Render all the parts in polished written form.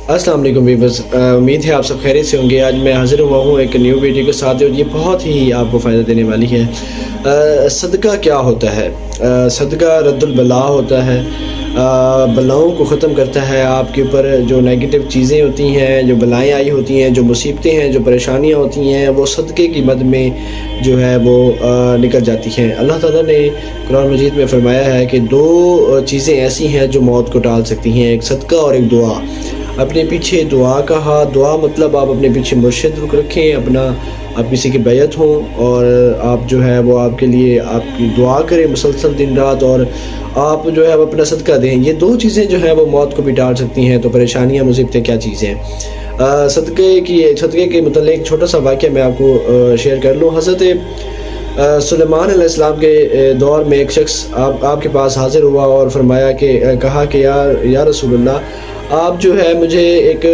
अस्सलाम वालेकुम वीवर्स, उम्मीद है आप सब खैरियत से होंगे। आज मैं हाज़िर हुआ हूँ एक न्यू वीडियो के साथ और ये बहुत ही आपको फ़ायदा देने वाली है। सदका क्या होता है? सदका रद्दुल बला होता है, बलाओं को ख़त्म करता है। आपके ऊपर जो नेगेटिव चीज़ें होती हैं, जो बलाएँ आई होती हैं, जो मुसीबतें हैं, जो परेशानियाँ होती हैं, वो सदक़े की मद में जो है वो निकल जाती हैं। अल्लाह ताला ने कुरान मजीद में फ़रमाया है कि दो चीज़ें ऐसी हैं जो मौत को टाल सकती हैं, एक सदका और एक दुआ। अपने पीछे दुआ का हाथ, दुआ मतलब आप अपने पीछे मुर्शिद रखें, अपना आप किसी की बैत हों और आप जो है वो आपके लिए आपकी दुआ करें मुसलसल दिन रात, और आप जो है वो अपना सदका दें। ये दो चीज़ें जो है वो मौत को भी टाल सकती हैं। तो परेशानियाँ मुसीबतें क्या चीज़ें हैं? सदक़े के मतलब एक छोटा सा वाक़या मैं आपको शेयर कर लूँ। हज़रत सुलेमान अलैहिस्सलाम के दौर में एक शख्स आपके पास हाज़िर हुआ और फरमाया कि कहा कि या रसूलल्लाह, आप जो है मुझे एक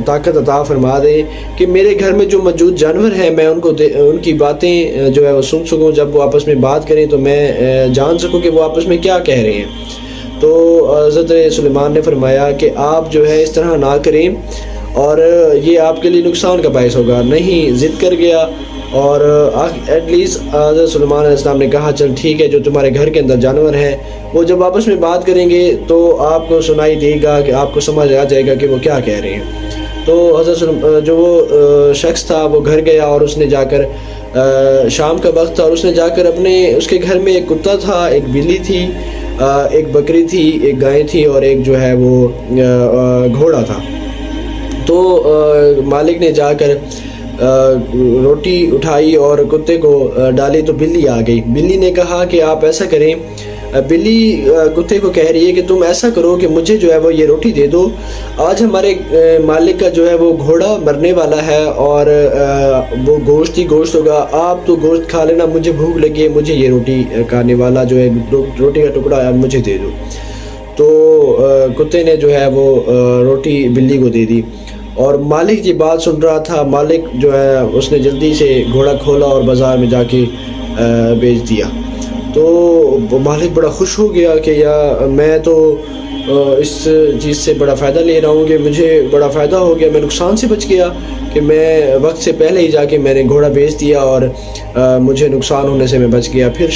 ताकत अता फरमा दें कि मेरे घर में जो मौजूद जानवर हैं मैं उनकी बातें जो है वो सुन सकूं। जब वो आपस में बात करें तो मैं जान सकूं कि वो आपस में क्या कह रहे हैं। तो हज़रत सुलेमान ने फरमाया कि आप जो है इस तरह ना करें और ये आपके लिए नुकसान का बायस होगा। नहीं, ज़िद कर गया और एटलीस्ट हज़रत सुलेमान अलैहिस्सलाम ने कहा चल ठीक है, जो तुम्हारे घर के अंदर जानवर हैं वो जब आपस में बात करेंगे तो आपको सुनाई देगा, कि आपको समझ आ जाएगा कि वो क्या कह रहे हैं। तो हज़रत जो वो शख्स था वो घर गया और उसने जाकर शाम का वक्त था और उसने जाकर उसके घर में एक कुत्ता था, एक बिल्ली थी, एक बकरी थी, एक गाय थी और एक जो है वो घोड़ा था। तो मालिक ने जाकर रोटी उठाई और कुत्ते को डाली तो बिल्ली आ गई। बिल्ली ने कहा कि आप ऐसा करें, बिल्ली कुत्ते को कह रही है कि तुम ऐसा करो कि मुझे जो है वो ये रोटी दे दो। आज हमारे मालिक का जो है वो घोड़ा मरने वाला है और वो गोश्त ही गोश्त होगा, आप तो गोश्त खा लेना, मुझे भूख लगी है, मुझे ये रोटी खाने वाला जो है रोटी का टुकड़ा है मुझे दे दो। तो कुत्ते ने जो है वो रोटी बिल्ली को दे दी और मालिक ये बात सुन रहा था। मालिक जो है उसने जल्दी से घोड़ा खोला और बाज़ार में जाके बेच दिया। तो मालिक बड़ा खुश हो गया कि या मैं तो इस चीज़ से बड़ा फ़ायदा ले रहा हूँ कि मुझे बड़ा फ़ायदा हो गया, मैं नुकसान से बच गया कि मैं वक्त से पहले ही जाके मैंने घोड़ा बेच दिया और मुझे नुकसान होने से मैं बच गया। फिर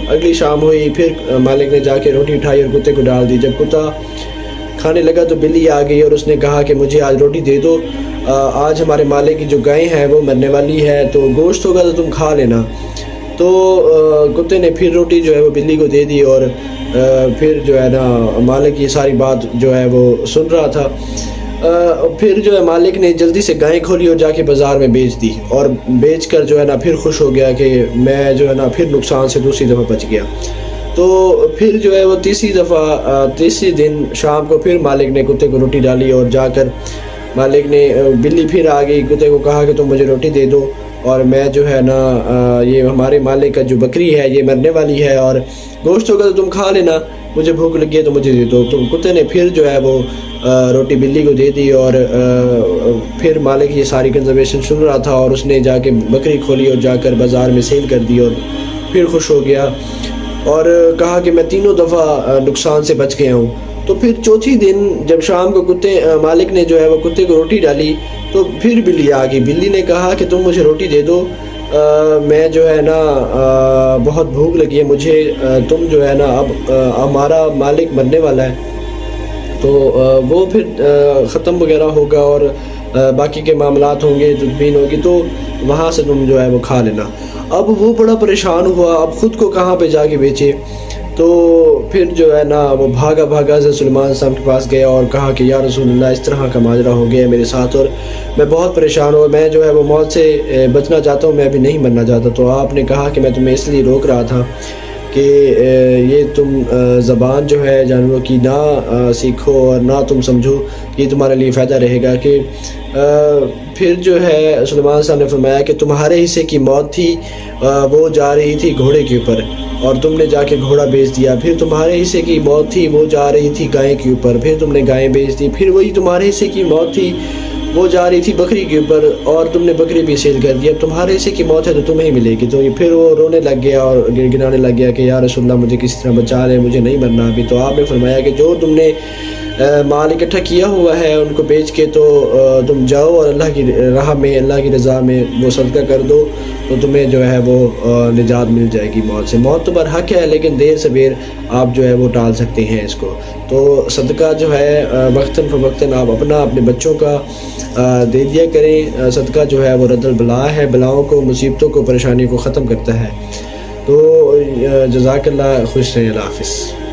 अगली शाम हुई, फिर मालिक ने जाके रोटी उठाई और कुत्ते को डाल दी। जब कुत्ता खाने लगा तो बिल्ली आ गई और उसने कहा कि मुझे आज रोटी दे दो, आज हमारे मालिक की जो गाय है वो मरने वाली है, तो गोश्त होगा तो तुम खा लेना। तो कुत्ते ने फिर रोटी जो है वो बिल्ली को दे दी और फिर जो है ना मालिक ये सारी बात जो है वो सुन रहा था। फिर जो है मालिक ने जल्दी से गाय खोली और जाके बाज़ार में बेच दी और बेच कर जो है ना फिर खुश हो गया कि मैं जो है ना फिर नुकसान से दूसरी दफ़ा बच गया। तो फिर जो है वो तीसरी दिन शाम को फिर मालिक ने कुत्ते को रोटी डाली और जाकर मालिक ने बिल्ली फिर आ गई, कुत्ते को कहा कि तुम मुझे रोटी दे दो और मैं जो है ना ये हमारे मालिक का जो बकरी है ये मरने वाली है और गोश्त होगा तो तुम खा लेना, मुझे भूख लगी है तो मुझे दे दो। तो कुत्ते ने फिर जो है वो रोटी बिल्ली को दे दी और फिर मालिक ये सारी कंजर्वेशन सुन रहा था और उसने जाके बकरी खोली और जाकर बाज़ार में सेल कर दी और फिर खुश हो गया और कहा कि मैं तीनों दफ़ा नुकसान से बच गया हूँ। तो फिर चौथी दिन जब शाम को मालिक ने जो है वो कुत्ते को रोटी डाली तो फिर बिल्ली आ गई। बिल्ली ने कहा कि तुम मुझे रोटी दे दो, मैं जो है ना बहुत भूख लगी है मुझे, तुम जो है ना अब हमारा मालिक मरने वाला है तो वो फिर ख़त्म वगैरह होगा और बाकी के मामलात होंगे, तदबीन होगी, तो वहाँ से तुम जो है वो खा लेना। अब वो बड़ा परेशान हुआ, अब ख़ुद को कहाँ पे जाके बेचे। तो फिर जो है ना वो भागा हज़रत सुलेमान साहब के पास गया और कहा कि या रसूलल्लाह, इस तरह का माजरा हो गया मेरे साथ और मैं बहुत परेशान हूँ, मैं जो है वो मौत से बचना चाहता हूँ, मैं अभी नहीं मरना चाहता। तो आपने कहा कि मैं तुम्हें इसलिए रोक रहा था कि ये तुम ज़बान जो है जानवरों की ना सीखो और ना तुम समझो, ये तुम्हारे लिए फ़ायदा रहेगा। कि फिर जो है सुलेमान साहब ने फरमाया कि तुम्हारे हिस्से की मौत थी, वो जा रही थी घोड़े के ऊपर और तुमने जाके घोड़ा बेच दिया। फिर तुम्हारे हिस्से की मौत थी, वो जा रही थी गाय के ऊपर, फिर तुमने गाय बेच दी। फिर वही तुम्हारे हिस्से की मौत थी, वो जा रही थी बकरी के ऊपर और तुमने बकरी भी सेल कर दी। अब तुम्हारे हिस्से की मौत है तो तुम्हें ही मिलेगी। तो फिर वो रोने लग गया और गिड़गिड़ाने लग गया कि या रसूलल्लाह, मुझे किसी तरह बचा ले, मुझे नहीं मरना अभी। तो आपने फरमाया कि जो तुमने مال اکٹھا کیا ہوا ہے ان کو بیچ کے تو تم جاؤ اور اللہ کی راہ میں, اللہ کی رضا میں وہ صدقہ کر دو تو تمہیں جو ہے وہ نجات مل جائے گی موت سے. موت تو برحق ہے لیکن دیر سویر آپ جو ہے وہ ٹال سکتے ہیں اس کو. تو صدقہ جو ہے وقتاً فوقتاً آپ اپنے بچوں کا دے دیا کریں. صدقہ جو ہے وہ رد البلا ہے, بلاؤں کو, مصیبتوں کو, پریشانی کو ختم کرتا ہے. تو جزاک اللہ, خوش رہیں, اللہ حافظ.